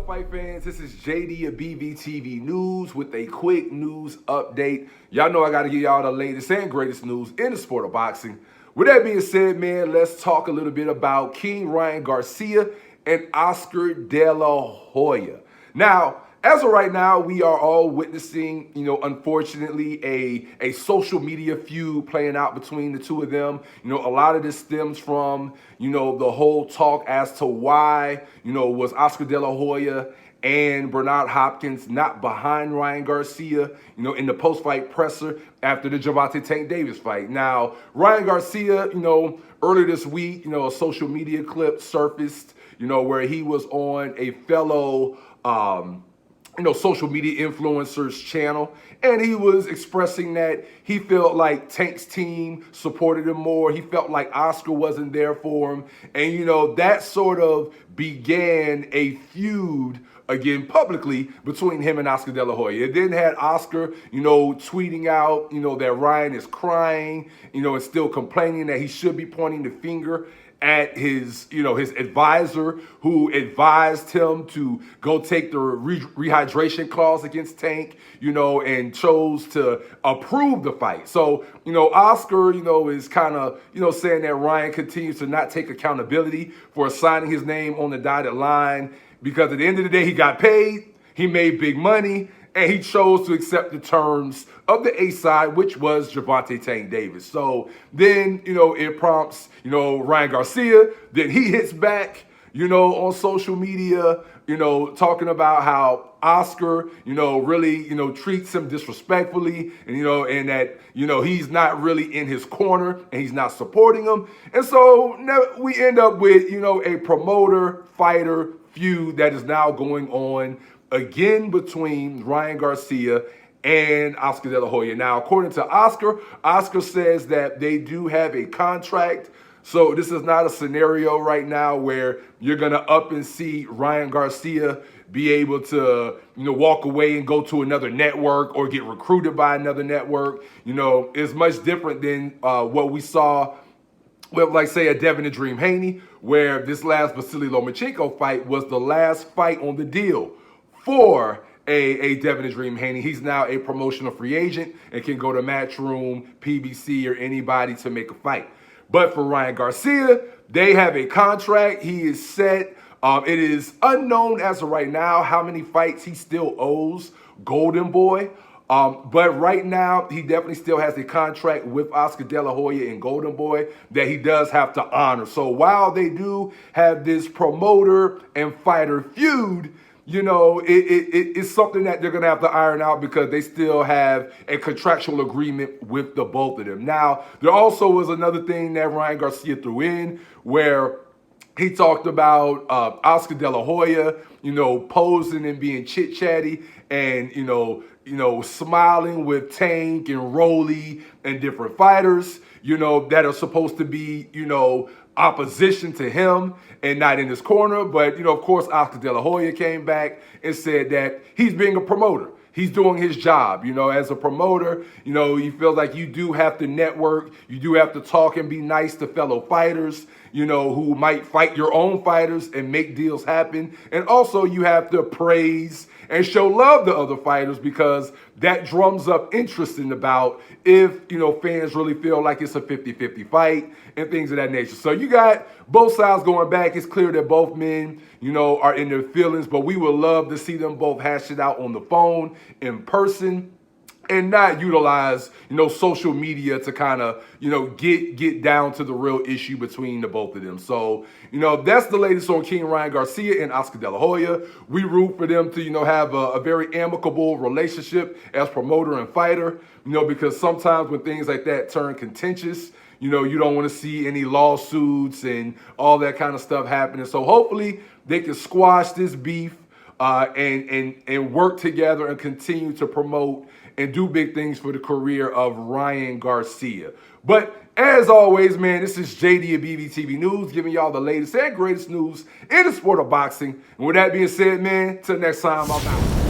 fight fans? This is JD of Bvtnews with a quick news update. Y'all know I got to give y'all the latest and greatest news in the sport of boxing. With that being said, man, let's talk a little bit about King Ryan Garcia and Oscar De La Hoya. Now, as of right now, we are all witnessing, unfortunately, a social media feud playing out between the two of them. A lot of this stems from, the whole talk as to why, was Oscar De La Hoya and Bernard Hopkins not behind Ryan Garcia, in the post-fight presser after the Gervonta Tank Davis fight. Now, Ryan Garcia, earlier this week, a social media clip surfaced, where he was on a fellow, social media influencers channel, and he was expressing that he felt like Tank's team supported him more. He felt like Oscar wasn't there for him, and that sort of began a feud again publicly between him and Oscar De La Hoya. It then had Oscar, tweeting out, that Ryan is crying, and still complaining that he should be pointing the finger at his, his advisor who advised him to go take the rehydration clause against Tank, and chose to approve the fight. So, Oscar, is kind of, saying that Ryan continues to not take accountability for signing his name on the dotted line because at the end of the day, he got paid, he made big money, and he chose to accept the terms of the A side, which was Gervonta Tank Davis. So then, it prompts, Ryan Garcia. Then he hits back, on social media, talking about how Oscar, really, treats him disrespectfully, and that, he's not really in his corner and he's not supporting him. And so now we end up with, a promoter-fighter feud that is now going on again between Ryan Garcia and Oscar De La Hoya. Now, according to Oscar, Oscar says that they do have a contract. So this is not a scenario right now where you're going to up and see Ryan Garcia be able to, walk away and go to another network or get recruited by another network. It's much different than what we saw with, like, say, a Devin the Dream Haney, where this last Vasily Lomachenko fight was the last fight on the deal for a Devin the Dream Haney. He's now a promotional free agent and can go to Matchroom, PBC, or anybody to make a fight. But for Ryan Garcia, they have a contract. He is set. It is unknown as of right now how many fights he still owes Golden Boy. But right now, he definitely still has a contract with Oscar De La Hoya and Golden Boy that he does have to honor. So while they do have this promoter and fighter feud, it's something that they're going to have to iron out because they still have a contractual agreement with the both of them. Now, there also was another thing that Ryan Garcia threw in where he talked about Oscar De La Hoya, posing and being chit-chatty and, smiling with Tank and Rolly and different fighters, that are supposed to be, opposition to him and not in his corner. But, of course, Oscar De La Hoya came back and said that he's being a promoter. He's doing his job, as a promoter. He feels like you do have to network. You do have to talk and be nice to fellow fighters, who might fight your own fighters and make deals happen. And also you have to praise and show love to other fighters because that drums up interest in the bout if, fans really feel like it's a 50-50 fight and things of that nature. So you got both sides going back. It's clear that both men, are in their feelings, but we would love to see them both hash it out on the phone, in person, and not utilize, social media to kind of, get down to the real issue between the both of them. So, that's the latest on King Ryan Garcia and Oscar De La Hoya. We root for them to, have a very amicable relationship as promoter and fighter, because sometimes when things like that turn contentious, you don't want to see any lawsuits and all that kind of stuff happening. So hopefully they can squash this beef and work together and continue to promote and do big things for the career of Ryan Garcia. But as always, man, this is JD of Bvtnews giving y'all the latest and greatest news in the sport of boxing. And with that being said, man, till next time, I'm out.